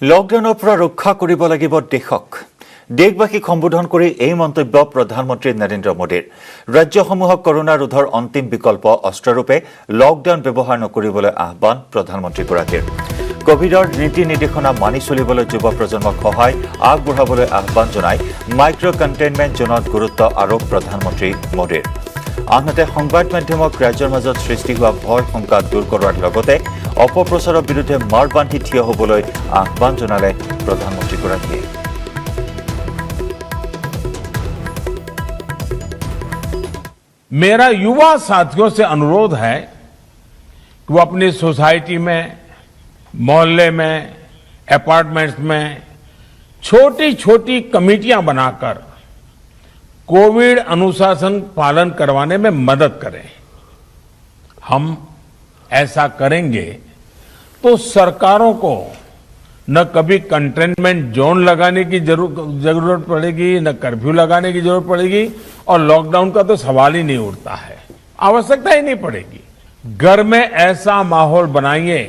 লকডাউনৰ পৰা ৰক্ষা কৰিব লাগিব দেশক। দেশবাসীক সম্বোধন কৰি এই মন্তব্য প্ৰধানমন্ত্ৰী নৰেন্দ্ৰ মোদীৰ। ৰাজ্যসমূহক কৰোনা ৰোধৰ অন্তিম বিকল্প অস্ত্ৰৰূপে লকডাউন ব্যৱহাৰ নকৰিবলৈ আহ্বান প্ৰধানমন্ত্ৰীগৰাকীৰ। কোভিডৰ নীতি নিৰ্দেশনা মানি চলিবলৈ যুৱ প্ৰজন্মক সহায় আগবঢ়াবলৈ আহ্বান জনাই মাইক্ৰ' কণ্টেইনমেণ্ট জোনত গুৰুত্ব আৰোপ প্ৰধানমন্ত্ৰী মোদীৰ। আনহাতে সংবাদ মাধ্যমক ৰাজ্যৰ মাজত সৃষ্টি হোৱা ভয় শংকা দূৰ কৰাৰ লগতে অপপ্ৰচাৰৰ বিৰুদ্ধে মাৰ বান্ধি থিয় হ'বলৈ আহ্বান জনালে প্ৰধানমন্ত্ৰীগৰাকীয়ে। मेरा युवा साथियों से अनुरोध है कि वो अपनी सोसाइटी में, मोहल्ले में, अपार्टमेंट्स में छोटी छोटी कमेटियां बनाकर कोविड अनुशासन पालन करवाने में मदद करें। हम ऐसा करेंगे तो सरकारों को न कभी कंटेनमेंट जोन लगाने की जरूरत पड़ेगी, न कर्फ्यू लगाने की जरूरत पड़ेगी और लॉकडाउन का तो सवाल ही नहीं उठता है, आवश्यकता ही नहीं पड़ेगी। घर में ऐसा माहौल बनाइए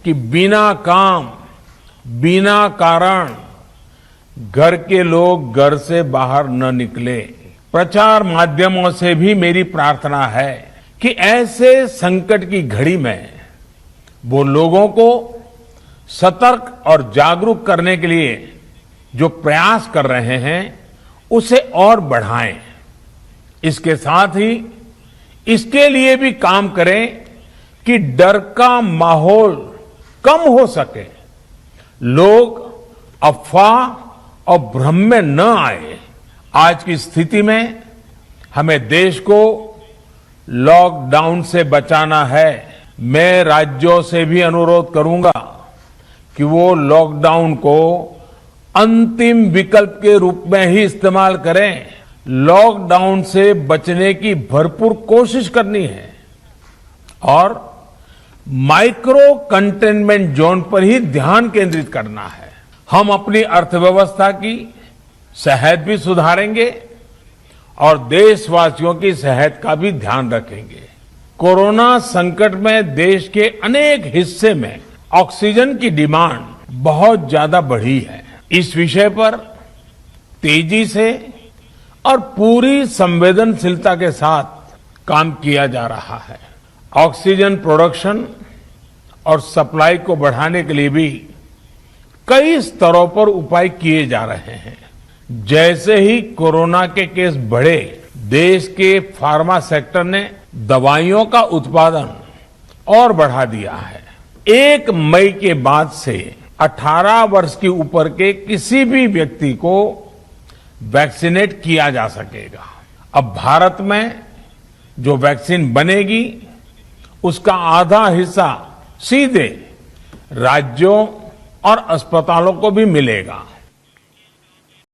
कि बिना काम, बिना कारण घर के लोग घर से बाहर न निकले। प्रचार माध्यमों से भी मेरी प्रार्थना है कि ऐसे संकट की घड़ी में वो लोगों को सतर्क और जागरूक करने के लिए जो प्रयास कर रहे हैं उसे और बढ़ाएं। इसके साथ ही इसके लिए भी काम करें कि डर का माहौल कम हो सके, लोग अफवाह और भ्रम में न आए। आज की स्थिति में हमें देश को लॉकडाउन से बचाना है। मैं राज्यों से भी अनुरोध करूंगा कि वो लॉकडाउन को अंतिम विकल्प के रूप में ही इस्तेमाल करें। लॉकडाउन से बचने की भरपूर कोशिश करनी है और माइक्रो कंटेनमेंट जोन पर ही ध्यान केंद्रित करना है। हम अपनी अर्थव्यवस्था की सेहत भी सुधारेंगे और देशवासियों की सेहत का भी ध्यान रखेंगे। कोरोना संकट में देश के अनेक हिस्से में ऑक्सीजन की डिमांड बहुत ज्यादा बढ़ी है। इस विषय पर तेजी से और पूरी संवेदनशीलता के साथ काम किया जा रहा है। ऑक्सीजन प्रोडक्शन और सप्लाई को बढ़ाने के लिए भी कई स्तरों पर उपाय किए जा रहे हैं। जैसे ही कोरोना के केस बढ़े, देश के फार्मा सेक्टर ने दवाइयों का उत्पादन और बढ़ा दिया है। 1 मई के बाद से 18 वर्ष के ऊपर के किसी भी व्यक्ति को वैक्सीनेट किया जा सकेगा। अब भारत में जो वैक्सीन बनेगी उसका आधा हिस्सा सीधे राज्यों और अस्पतालों को भी मिलेगा।